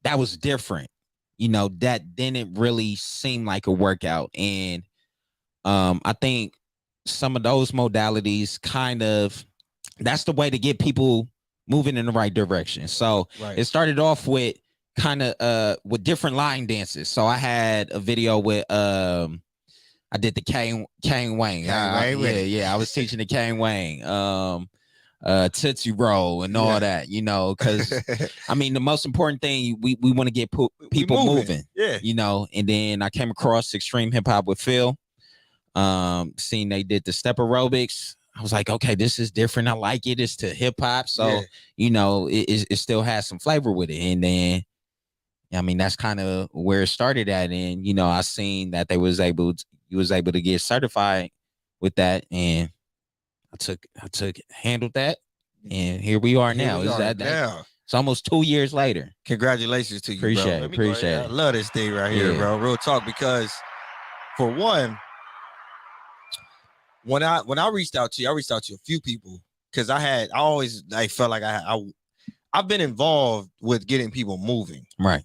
S3: that was different, you know, that didn't really seem like a workout. And I think some of those modalities kind of, that's the way to get people moving in the right direction. So it started off with kind of with different line dances. So I had a video with I did the Kane Wang. I was teaching the Kane Wang, Tootsie Roll and all that, you know, because I mean the most important thing we want to get people moving.
S1: Yeah.
S3: You know, and then I came across Extreme Hip Hop with Phil. Seeing they did the step aerobics. I was like, okay, this is different. I like it. It's to hip hop. So, you know, it still has some flavor with it. And then, I mean, that's kind of where it started at. And, you know, I seen that you was able to get certified with that. And I handled that. And here we are now. It's almost 2 years later.
S1: Congratulations to you,
S3: Appreciate
S1: bro.
S3: it. Appreciate it.
S1: I love this thing right here, bro. Real talk, because for one, when I reached out to you, a few people because I always felt like I've been involved with getting people moving. Right.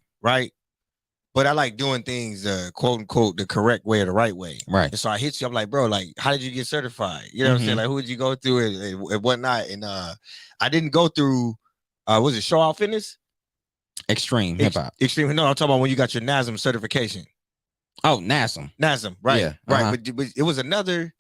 S1: But I like doing things, quote unquote, the correct way or the right way.
S3: Right.
S1: And so I hit you. I'm like, bro, like, how did you get certified? You know what I'm saying? Like, who did you go through and whatnot? And I didn't go through, was it Show Out Fitness?
S3: Extreme Hip Hop.
S1: Extreme. No, I'm talking about when you got your Nasm certification.
S3: Oh, Nasm.
S1: Right.
S3: Yeah.
S1: Right. But it was another.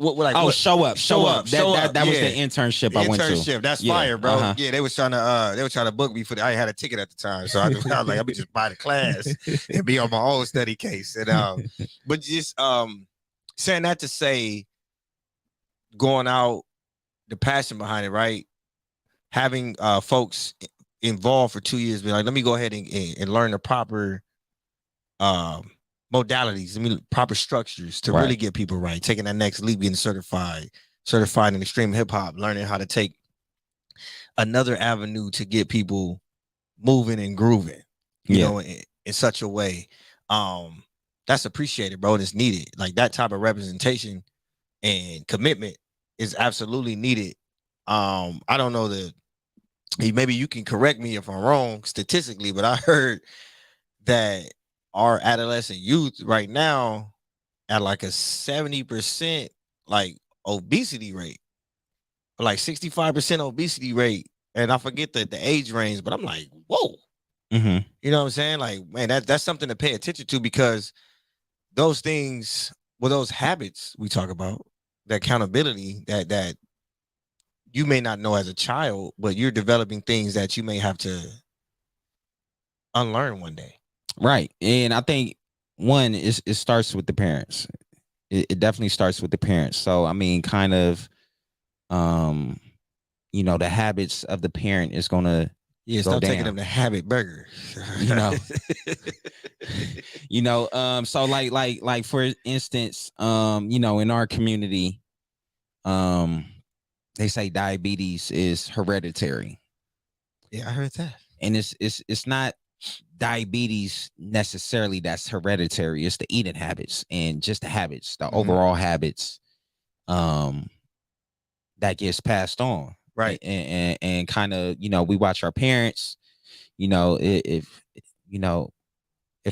S3: Show up. That was the internship I went to.
S1: Internship, that's fire, bro. Yeah, they was trying to book me I had a ticket at the time, so I was like, let me just buy the class and be on my own study case. And but just saying that to say, going out, the passion behind it, right? Having folks involved for 2 years, be like, let me go ahead and learn the proper modalities, proper structures to really get people right, taking that next leap, getting certified in extreme hip hop, learning how to take another avenue to get people moving and grooving, you know, in such a way. That's appreciated, bro. And it's needed. Like that type of representation and commitment is absolutely needed. I don't know maybe you can correct me if I'm wrong statistically, but I heard that our adolescent youth right now at like a 70% like obesity rate, like 65% obesity rate. And I forget the age range, but I'm like, whoa. You know what I'm saying? Like, man, that's something to pay attention to, because those things, those habits we talk about, the accountability that you may not know as a child, but you're developing things that you may have to unlearn one day.
S3: Right. And I think one is it starts with the parents. It definitely starts with the parents. So I mean, kind of you know, the habits of the parent is gonna
S1: stop taking them to habit burger.
S3: You know. You know, so like for instance, you know, in our community, they say diabetes is hereditary.
S1: Yeah, I heard that.
S3: And it's not diabetes necessarily that's hereditary. It's the eating habits and just the habits, the overall habits that gets passed on.
S1: Right.
S3: And kind of, you know, we watch our parents, you know, if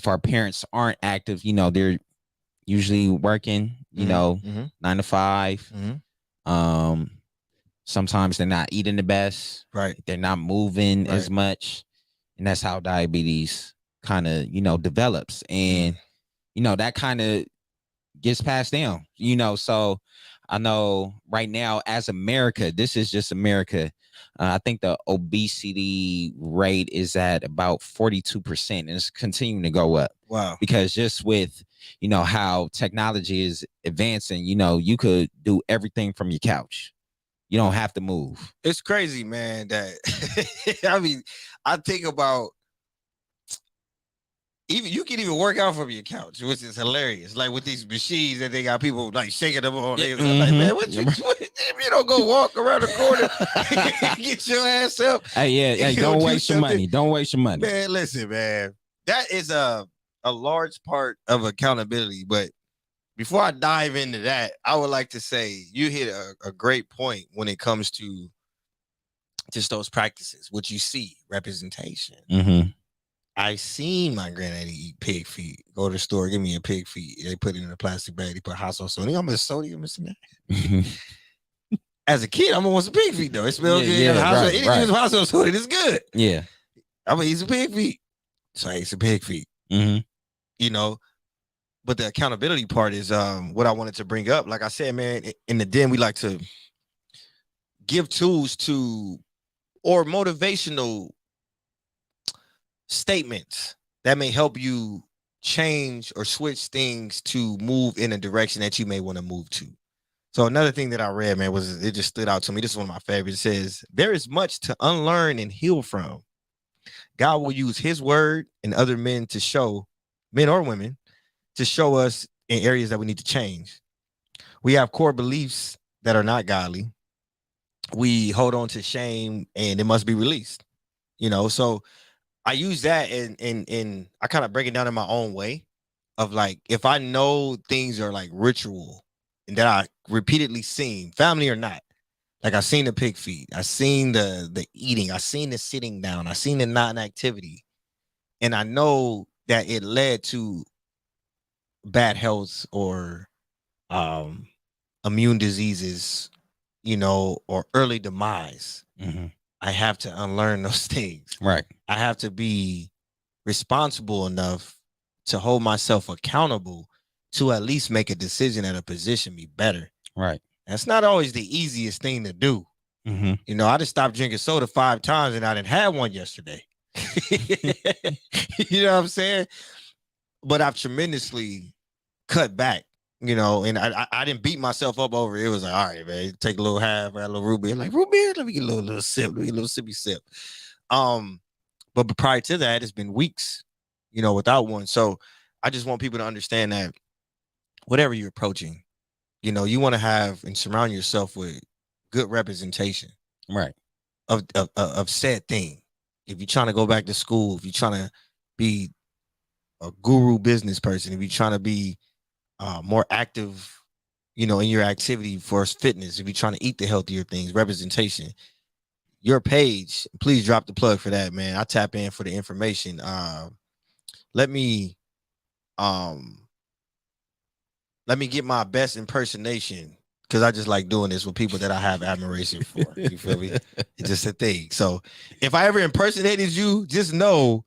S3: our parents aren't active, you know, they're usually working, you know, 9 to 5. Sometimes they're not eating the best.
S1: Right.
S3: They're not moving as much. And that's how diabetes kind of, you know, develops. And, you know, that kind of gets passed down, you know. So I know right now as America, this is just America. I think the obesity rate is at about 42% and it's continuing to go up.
S1: Wow.
S3: Because just with, you know, how technology is advancing, you know, you could do everything from your couch. You don't have to move.
S1: It's crazy, man, that I mean, I think about even you can even work out from your couch, which is hilarious. Like with these machines that they got people like shaking them on. They, like, man, what you don't go walk around the corner, get your ass up.
S9: Hey, don't waste your money. Don't waste your money.
S1: Man, listen, man. That is a large part of accountability. But before I dive into that, I would like to say you hit a great point when it comes to just those practices, what you see, representation.
S9: Mm-hmm.
S1: I seen my granddaddy eat pig feet. Go to the store, give me a pig feet. They put it in a plastic bag. They put hot sauce on it. I'm a sodium, missing that. As a kid, I'm gonna want some pig feet though. It smells good.
S9: Yeah, right,
S1: Anything with hot sauce on it is good.
S9: Yeah,
S1: I'm gonna eat some pig feet. So I ate some pig feet.
S9: Mm-hmm.
S1: You know, but the accountability part is what I wanted to bring up. Like I said, man, in the den, we like to give tools to or motivational statements that may help you change or switch things to move in a direction that you may want to move to. So another thing that I read, man, was it just stood out to me. This is one of my favorites. It says, there is much to unlearn and heal from. God will use his word and other men to show, men or women, to show us in areas that we need to change. We have core beliefs that are not godly. We hold on to shame and it must be released. You know, so I use that and I kind of break it down in my own way of like, if I know things are like ritual and that I repeatedly seen, family or not, like I seen the pig feet, I seen the eating, I seen the sitting down, I seen the non-activity, and I know that it led to bad health or immune diseases, you know, or early demise.
S9: Mm-hmm.
S1: I have to unlearn those things.
S9: Right.
S1: I have to be responsible enough to hold myself accountable to at least make a decision that'll position me better.
S9: Right.
S1: That's not always the easiest thing to do.
S9: Mm-hmm.
S1: You know, I just stopped drinking soda 5 times and I didn't have one yesterday. You know what I'm saying? But I've tremendously cut back, you know, and I didn't beat myself up over it. It was like, all right, man, take a little half, add a little root beer. Like, root beer? Let me get a little sip. Let me get a little sippy sip. But prior to that, it's been weeks, you know, without one. So I just want people to understand that whatever you're approaching, you know, you want to have and surround yourself with good representation,
S9: right,
S1: of said thing. If you're trying to go back to school, if you're trying to be a guru business person, if you're trying to be more active, you know, in your activity for fitness, if you're trying to eat the healthier things, representation, your page, please drop the plug for that, man. I tap in for the information. Let me get my best impersonation, because I just like doing this with people that I have admiration for. You feel me? It's just a thing. So if I ever impersonated you, just know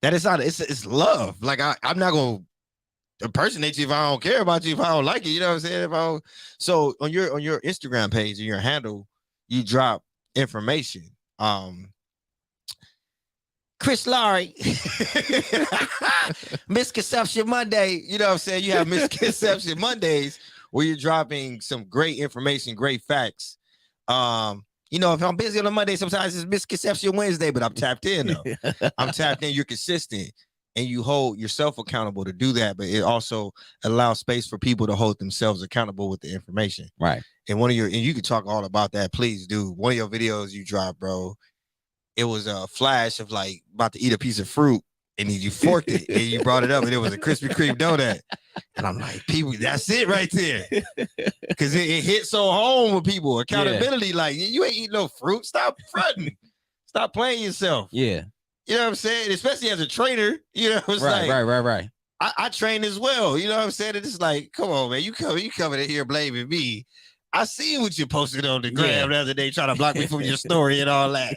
S1: that it's love. Like I'm not gonna impersonate you if I don't care about you, if I don't like you. You know what I'm saying? So on your Instagram page and your handle, you drop information. Chris Laurie, Misconception Monday. You know what I'm saying? You have Misconception Mondays where you're dropping some great information, great facts. You know, if I'm busy on a Monday, sometimes it's Misconception Wednesday, but I'm tapped in though. I'm tapped in. You're consistent and you hold yourself accountable to do that, but it also allows space for people to hold themselves accountable with the information.
S9: Right.
S1: And and you can talk all about that, please do. One of your videos you dropped, bro, it was a flash of like about to eat a piece of fruit and then you forked it and you brought it up and it was a Krispy Kreme donut. And I'm like, people, that's it right there. Because it hit so home with people. Accountability, like, you ain't eating no fruit. Stop fronting. Stop playing yourself.
S9: Yeah.
S1: You know what I'm saying? Especially as a trainer, you know, it's
S9: right.
S1: I train as well. You know what I'm saying? It's like, come on, man. You coming in here blaming me. I see what you posted on the gram the other day trying to block me from your story and all that.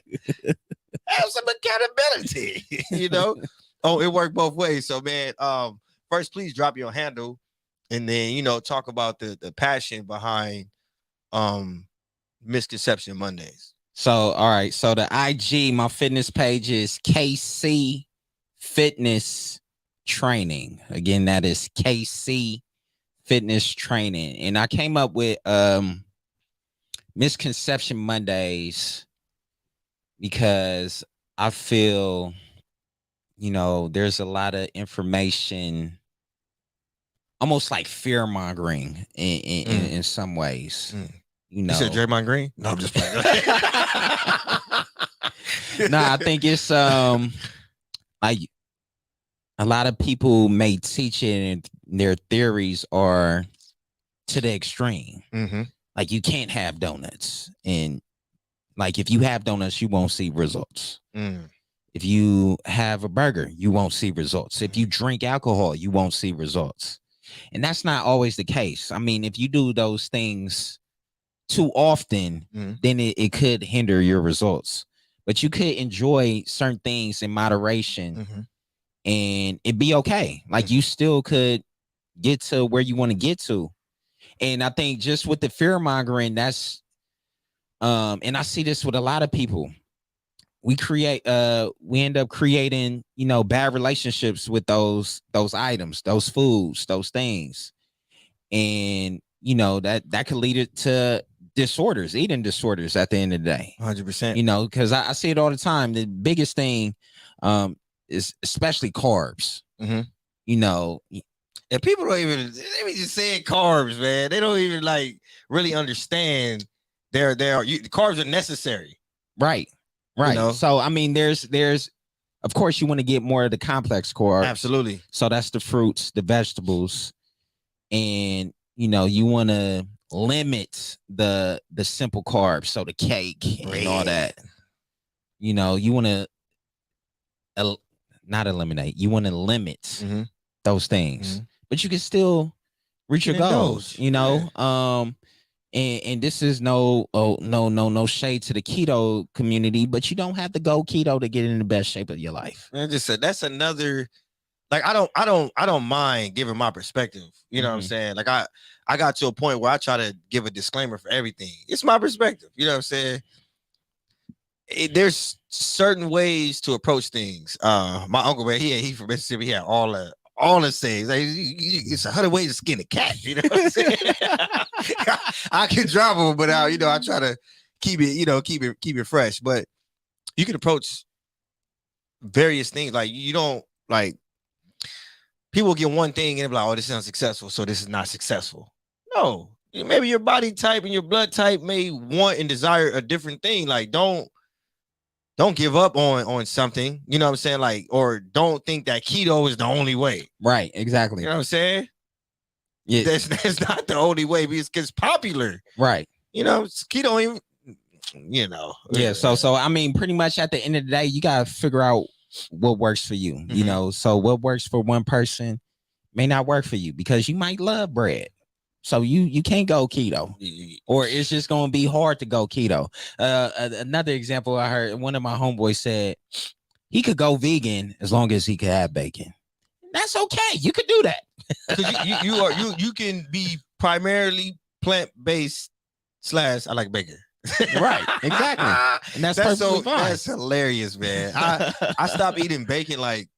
S1: Have some accountability, you know? Oh, it worked both ways. So, man, first, please drop your handle and then, you know, talk about the passion behind Misconception Mondays.
S9: So, all right. So the IG, my fitness page is KC Fitness Training. Again, that is KC Fitness Training. And I came up with Misconception Mondays because I feel you know, there's a lot of information, almost like fear mongering in some ways. You know,
S1: You said Draymond Green? No, I'm just playing.
S9: No, I think it's like a lot of people may teach it and their theories are to the extreme. Like you can't have donuts, and like if you have donuts, you won't see results. If you have a burger, you won't see results. If you drink alcohol, you won't see results. And that's not always the case. I mean, if you do those things too often, then it could hinder your results. But you could enjoy certain things in moderation and it'd be okay. Like you still could get to where you want to get to. And I think just with the fear mongering, that's and I see this with a lot of people. We end up creating, you know, bad relationships with those items, those foods, those things. And you know, that could lead it to disorders, eating disorders at the end of the day.
S1: 100%.
S9: You know, because I see it all the time. The biggest thing is especially carbs. You know,
S1: and people don't even, they be just saying carbs, man. They don't even like really understand carbs are necessary.
S9: Right. You know? So I mean, there's of course you want to get more of the complex carbs.
S1: Absolutely.
S9: So that's the fruits, the vegetables, and you know, you want to limit the simple carbs, so the cake and all that. You know, you want to not eliminate, you want to limit those things, but you can still reach your goals. You know, and this is no shade to the keto community, but you don't have to go keto to get in the best shape of your life.
S1: I just said that's another. Like I don't mind giving my perspective. You know what I'm saying? Like I got to a point where I try to give a disclaimer for everything. It's my perspective. You know what I'm saying? There's certain ways to approach things. My uncle, man, he from Mississippi. He had all the sayings. Like, it's 100 ways to skin a cat. You know what I'm saying? I can drop them, but I try to keep it fresh. But you can approach various things. Like you don't like. People get one thing and be like, oh, this is unsuccessful, so this is not successful. No, maybe your body type and your blood type may want and desire a different thing. Like, don't give up on something, you know what I'm saying? Like, or don't think that keto is the only way.
S9: Right, exactly.
S1: You know what I'm saying?
S9: Yeah.
S1: That's not the only way because it's popular.
S9: Right.
S1: You know, keto even, you know.
S9: Yeah, so I mean, pretty much at the end of the day, you gotta figure out what works for you. You know, so what works for one person may not work for you because you might love bread. So you can't go keto, or it's just gonna be hard to go keto. Another example I heard, one of my homeboys said he could go vegan as long as he could have bacon. That's okay. You could do that.
S1: you can be primarily plant-based / I like bacon.
S9: Right, exactly. And that's perfectly fine.
S1: That's hilarious, man. I stopped eating bacon like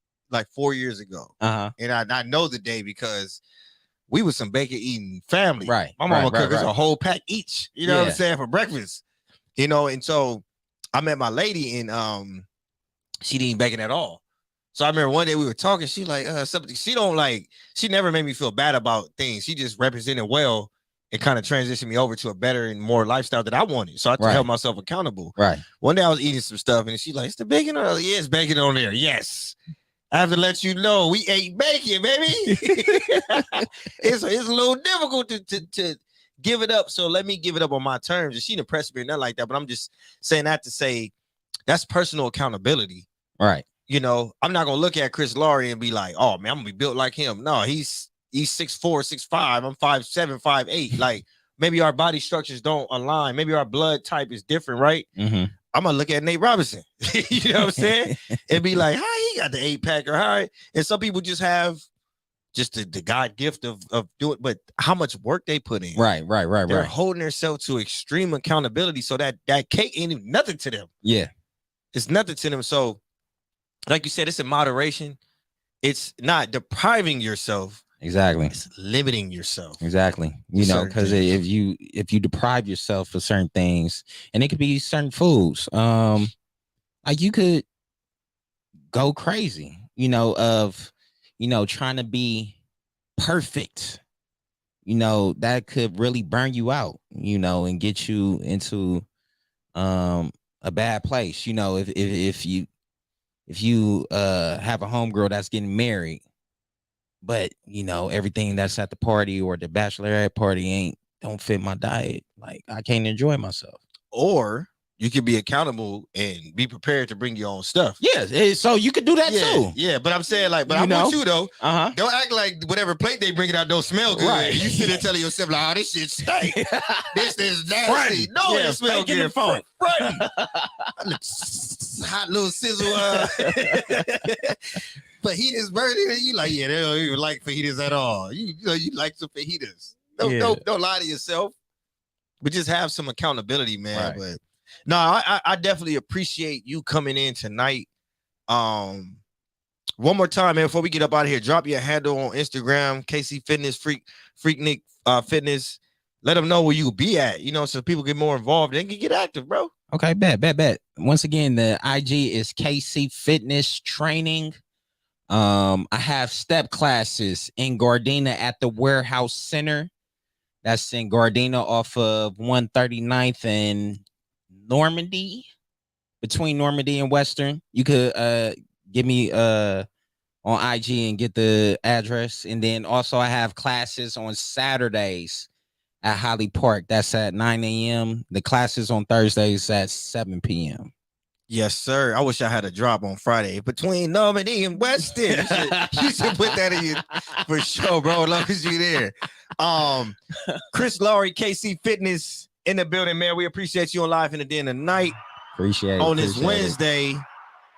S1: 4 years ago. And I know the day because we was some bacon eating family.
S9: Right.
S1: My mama cooked us a whole pack each, you know what I'm saying, for breakfast. You know, and so I met my lady and she didn't eat bacon at all. So I remember one day we were talking, she like something, she never made me feel bad about things. She just represented well. It kind of transitioned me over to a better and more lifestyle that I wanted. So I held myself accountable.
S9: Right.
S1: One day I was eating some stuff and she's like, it's the bacon on there. Yeah, it's bacon on there. Yes. I have to let you know we ate bacon, baby. It's a little difficult to give it up. So let me give it up on my terms. And she didn't press me or nothing like that. But I'm just saying that to say that's personal accountability.
S9: Right.
S1: You know, I'm not gonna look at Chris Laurie and be like, oh man, I'm gonna be built like him. No, he's 6'4", 6'5". I'm 5'7", 5'8". Like maybe our body structures don't align. Maybe our blood type is different, right? I'm gonna look at Nate Robinson. You know what I'm saying? And be like, how he got the 8-pack or how? And some people just have just the God gift of doing, but how much work they put in.
S9: Right.
S1: They're holding themselves to extreme accountability. So that cake ain't even nothing to them.
S9: Yeah.
S1: It's nothing to them. So like you said, it's in moderation. It's not depriving yourself.
S9: Exactly.
S1: It's limiting yourself.
S9: Exactly. You know, because if you deprive yourself of certain things, and it could be certain foods, like you could go crazy.
S3: of trying to be perfect, that could really burn you out, and get you into a bad place. If you have a homegirl that's getting married, but everything that's at the party or the bachelorette party don't fit my diet, like I can't enjoy myself.
S1: Or you can be accountable and be prepared to bring your own stuff.
S3: Yeah, so you could do that too.
S1: Yeah, but I'm saying like, but
S3: You
S1: I'm
S3: know?
S1: with you though.
S3: Uh-huh.
S1: Don't act like whatever plate they bring it out don't smell good.
S3: Right.
S1: You sit there telling yourself like, oh, this shit stink. This is nasty.
S3: Frontin'.
S1: No,
S3: Yeah,
S1: it smells
S3: faking the
S1: good.
S3: funk.
S1: Hot little sizzle. Fajitas burning, and you like, yeah, they don't even like fajitas at all. You like some fajitas. Don't lie to yourself, but just have some accountability, man.
S3: Right.
S1: But no, I definitely appreciate you coming in tonight. One more time, man, before we get up out of here, drop your handle on Instagram, KC Fitness, Freaknik Fitness. Let them know where you be at, so people get more involved and can get active, bro.
S3: Okay, bet. Once again, the IG is KC Fitness Training. I have step classes in Gardena at the Warehouse Center. That's in Gardena off of 139th and Normandy, between Normandy and Western. You could give me on IG and get the address. And then also I have classes on Saturdays at Holly Park. That's at 9 a.m. The classes on Thursdays at 7 p.m.
S1: Yes, sir. I wish I had a drop on Friday between Normandy and Weston. You should put that in your for sure, bro. As long as you there. Chris Laurie, KC Fitness in the building, man. We appreciate you on live in the den tonight.
S3: Appreciate it.
S1: On this Wednesday.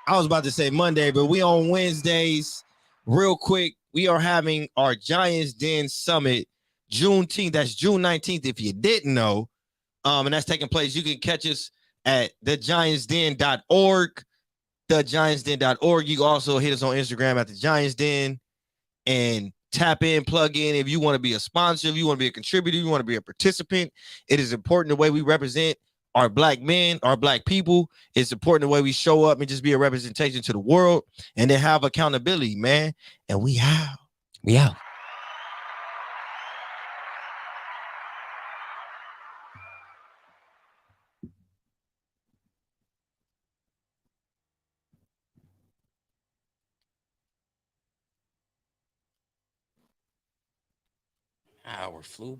S1: I was about to say Monday, but we on Wednesdays. Real quick, we are having our Giants Den Summit Juneteenth. That's June 19th, if you didn't know. And that's taking place. You can catch us at thegiantsden.org, thegiantsden.org. You can also hit us on Instagram at the Giants Den and tap in, plug in. If you want to be a sponsor, if you want to be a contributor, you want to be a participant, it is important the way we represent our black men, our black people. It's important the way we show up and just be a representation to the world and then have accountability, man. And we out.
S3: Hour flew